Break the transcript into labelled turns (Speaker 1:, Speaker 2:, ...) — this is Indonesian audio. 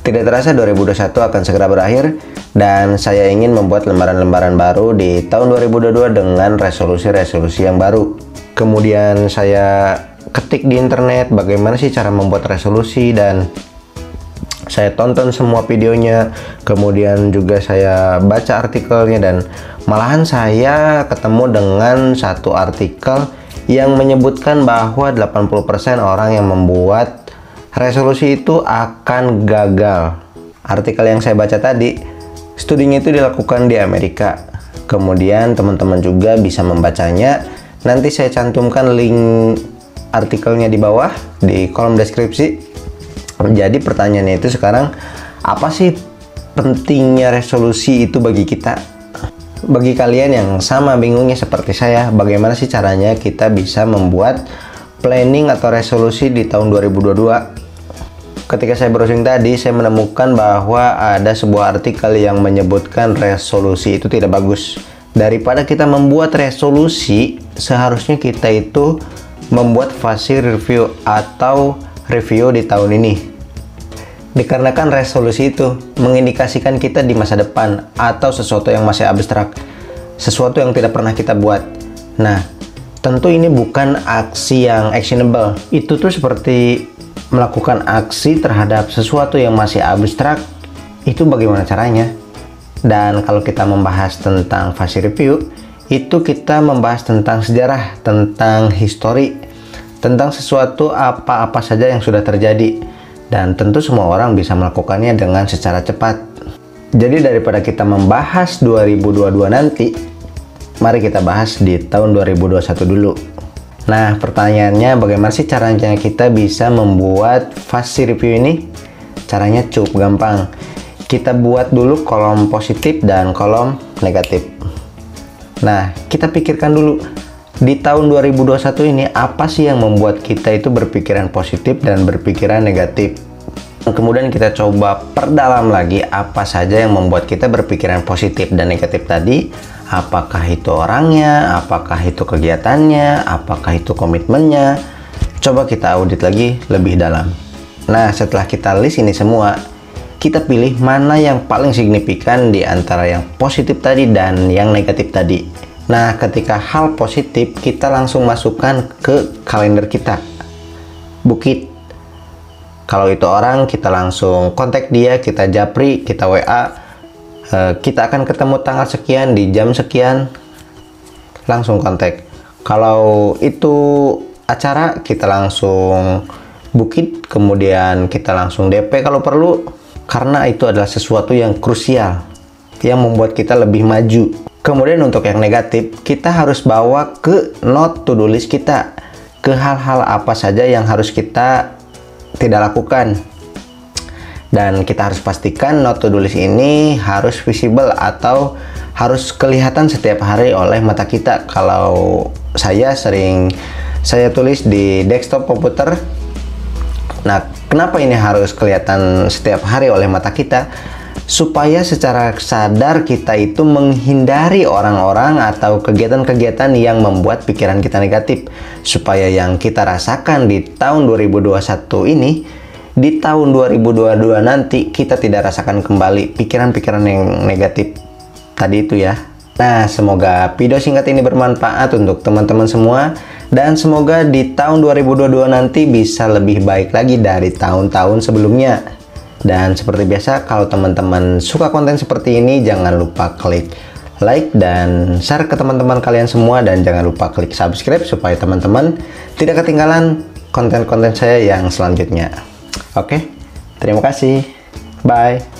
Speaker 1: Tidak terasa 2021 akan segera berakhir dan saya ingin membuat lembaran-lembaran baru di tahun 2022 dengan resolusi-resolusi yang baru. Kemudian saya ketik di internet bagaimana sih cara membuat resolusi dan saya tonton semua videonya, kemudian juga saya baca artikelnya dan malahan saya ketemu dengan satu artikel yang menyebutkan bahwa 80% orang yang membuat resolusi itu akan gagal. Artikel yang saya baca tadi, studinya itu dilakukan di Amerika. Kemudian teman-teman juga bisa membacanya. Nanti saya cantumkan link artikelnya di bawah di kolom deskripsi. Jadi pertanyaannya itu sekarang, apa sih pentingnya resolusi itu bagi kita? Bagi kalian yang sama bingungnya seperti saya, bagaimana sih caranya kita bisa membuat planning atau resolusi di tahun 2022? Ketika saya browsing tadi, saya menemukan bahwa ada sebuah artikel yang menyebutkan resolusi itu tidak bagus. Daripada kita membuat resolusi, seharusnya kita itu membuat fase review atau review di tahun ini. Dikarenakan resolusi itu mengindikasikan kita di masa depan atau sesuatu yang masih abstrak, sesuatu yang tidak pernah kita buat. Nah, tentu ini bukan aksi yang actionable. Itu tuh seperti melakukan aksi terhadap sesuatu yang masih abstrak. Itu bagaimana caranya? Dan kalau kita membahas tentang fase review, itu kita membahas tentang sejarah, tentang histori, tentang sesuatu apa-apa saja yang sudah terjadi. Dan tentu semua orang bisa melakukannya dengan secara cepat. Jadi daripada kita membahas 2022 nanti, mari kita bahas di tahun 2021 dulu. Nah, pertanyaannya bagaimana sih caranya kita bisa membuat fase review ini? Caranya cukup gampang. Kita buat dulu kolom positif dan kolom negatif. Nah, kita pikirkan dulu, di tahun 2021 ini apa sih yang membuat kita itu berpikiran positif dan berpikiran negatif? Kemudian kita coba perdalam lagi apa saja yang membuat kita berpikiran positif dan negatif tadi. Apakah itu orangnya, apakah itu kegiatannya, apakah itu komitmennya. Coba kita audit lagi lebih dalam. Nah, setelah kita list ini semua, kita pilih mana yang paling signifikan di antara yang positif tadi dan yang negatif tadi. Nah, ketika hal positif, kita langsung masukkan ke kalender kita. Bukit. Kalau itu orang, kita langsung kontak dia, kita japri, kita WA. Kita akan ketemu tanggal sekian di jam sekian, langsung kontak. Kalau itu acara, kita langsung bukit, kemudian kita langsung DP kalau perlu, karena itu adalah sesuatu yang krusial yang membuat kita lebih maju. Kemudian untuk yang negatif, kita harus bawa ke note to do list kita, ke hal-hal apa saja yang harus kita tidak lakukan. Dan kita harus pastikan note to do list ini harus visible atau harus kelihatan setiap hari oleh mata kita. Kalau saya tulis di desktop komputer. Nah, kenapa ini harus kelihatan setiap hari oleh mata kita? Supaya secara sadar kita itu menghindari orang-orang atau kegiatan-kegiatan yang membuat pikiran kita negatif. Supaya yang kita rasakan di tahun 2021 ini, di tahun 2022 nanti kita tidak rasakan kembali pikiran-pikiran yang negatif tadi itu ya. Nah, semoga video singkat ini bermanfaat untuk teman-teman semua dan semoga di tahun 2022 nanti bisa lebih baik lagi dari tahun-tahun sebelumnya. Dan seperti biasa, kalau teman-teman suka konten seperti ini, jangan lupa klik like dan share ke teman-teman kalian semua, dan jangan lupa klik subscribe supaya teman-teman tidak ketinggalan konten-konten saya yang selanjutnya. Oke, terima kasih. Bye.